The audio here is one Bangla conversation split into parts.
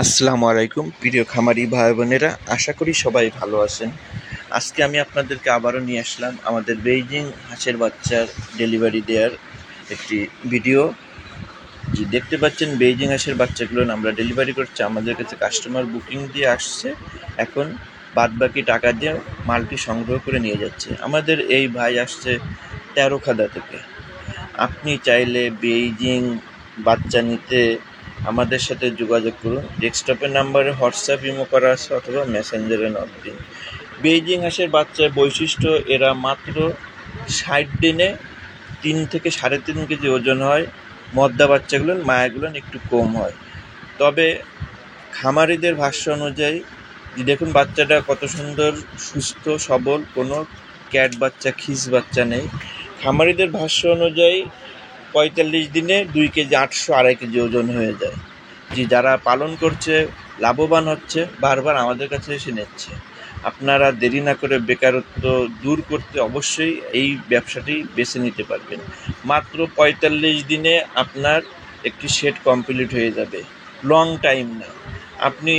আসসালামু আলাইকুম প্রিয় খামারি ভাই বোনেরা, আশা করি সবাই ভালো আছেন। আজকে আমি আপনাদেরকে আবারও নিয়ে আসলাম আমাদের বেইজিং হাঁসের বাচ্চার ডেলিভারি দেওয়ার একটি ভিডিও। যে দেখতে পাচ্ছেন বেইজিং হাঁসের বাচ্চাগুলো আমরা ডেলিভারি করছি, আমাদের কাছে কাস্টমার বুকিং দিয়ে আসছে, এখন বাদবাকি টাকা দিয়ে মালটি সংগ্রহ করে নিয়ে যাচ্ছে। আমাদের এই ভাই আসছে তেরোখাদা থেকে। আপনি চাইলে বেইজিং বাচ্চা নিতে আমাদের সাথে যোগাযোগ করুন। ডেস্কটপের নাম্বারে হোয়াটসঅ্যাপ ইমো করা আছে অথবা মেসেঞ্জারে নক দিন। বেইজিং হাঁসের বাচ্চার বৈশিষ্ট্য, এরা মাত্র 60 দিনে 3 থেকে 3.5 কেজি ওজন হয়। মদ্দা বাচ্চাগুলো মায়াগুলো একটু কম হয়। তবে খামারিদের ভাষ্য অনুযায়ী দেখুন বাচ্চাটা কত সুন্দর, সুস্থ সবল, কোনো ক্যাট বাচ্চা খিস বাচ্চা নেই। খামারিদের ভাষ্য অনুযায়ী 45 দিনে 2 কেজি 800 2.5 কেজি ওজন হয়ে যায়। যারা পালন করছে লাভবান হচ্ছে, বারবার আমাদের কাছে এসে নিচ্ছে। আপনারা দেরি না করে বেকারত্ব দূর করতে অবশ্যই এই ব্যবসাটি বেছে নিতে পারবেন। মাত্র 45 দিনে আপনার একটি সেট কমপ্লিট হয়ে যাবে, লং টাইম না। আপনি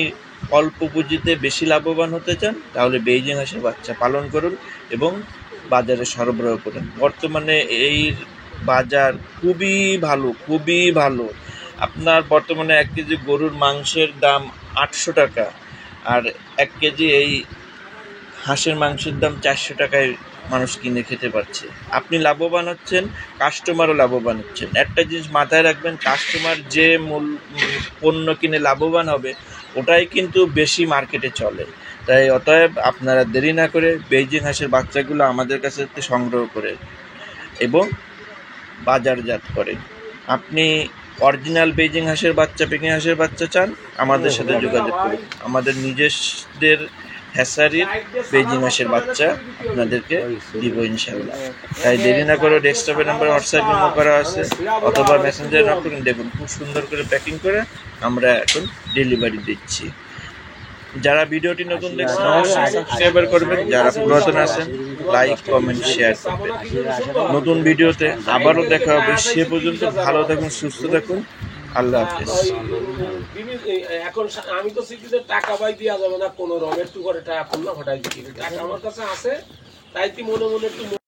অল্প পুঁজিতে বেশি লাভবান হতে চান তাহলে বেইজিং হাঁসের বাচ্চা পালন করুন এবং বাজারে সরবরাহ করুন। বর্তমানে এই বাজার খুবই ভালো। আপনার বর্তমানে 1 কেজি গরুর মাংসের দাম 800 টাকা, আর 1 কেজি এই হাঁসের মাংসের দাম 400 টাকায় মানুষ কিনে খেতে পারছে। আপনি লাভবান হচ্ছেন, কাস্টমারও লাভবান হচ্ছেন। একটা জিনিস মাথায় রাখবেন, কাস্টমার যে পণ্য কিনে লাভবান হবে ওটাই কিন্তু বেশি মার্কেটে চলে। তাই অতএব আপনারা দেরি না করে বেইজিং হাঁসের বাচ্চাগুলো আমাদের কাছে সংগ্রহ করে এবং বাজারজাত করেন। আপনি অরিজিনাল বেইজিং হাঁসের বাচ্চা, পেকিং হাঁসের বাচ্চা চান, আমাদের সাথে যোগাযোগ করুন। আমাদের নিজেদের হ্যাসারির বেইজিং হাঁসের বাচ্চা আপনাদেরকে দিব ইনশাআল্লাহ। তাই দেরি না করে ডেস্কটপের নাম্বার হোয়াটসঅ্যাপ ইমো করা আছে অথবা মেসেঞ্জারে নক করুন। দেখুন খুব সুন্দর করে প্যাকিং করে আমরা এখন ডেলিভারি দিচ্ছি। যারা ভিডিওটি নতুন দেখছেন অবশ্যই সাবস্ক্রাইব করবেন, যারা পুরাতন আছেন লাইক কমেন্ট শেয়ার করবেন। নতুন ভিডিওতে আবারও দেখা হবে। সে পর্যন্ত ভালো থাকুন, সুস্থ থাকুন। আল্লাহ হাফেজ। এখন আমি তো সিটিতে টাকা পাই দেওয়া যাবে না, কোনো রঙের টু করে টাকা খুললাম হঠাৎ টাকা আমার কাছে আছে, তাই মনে একটু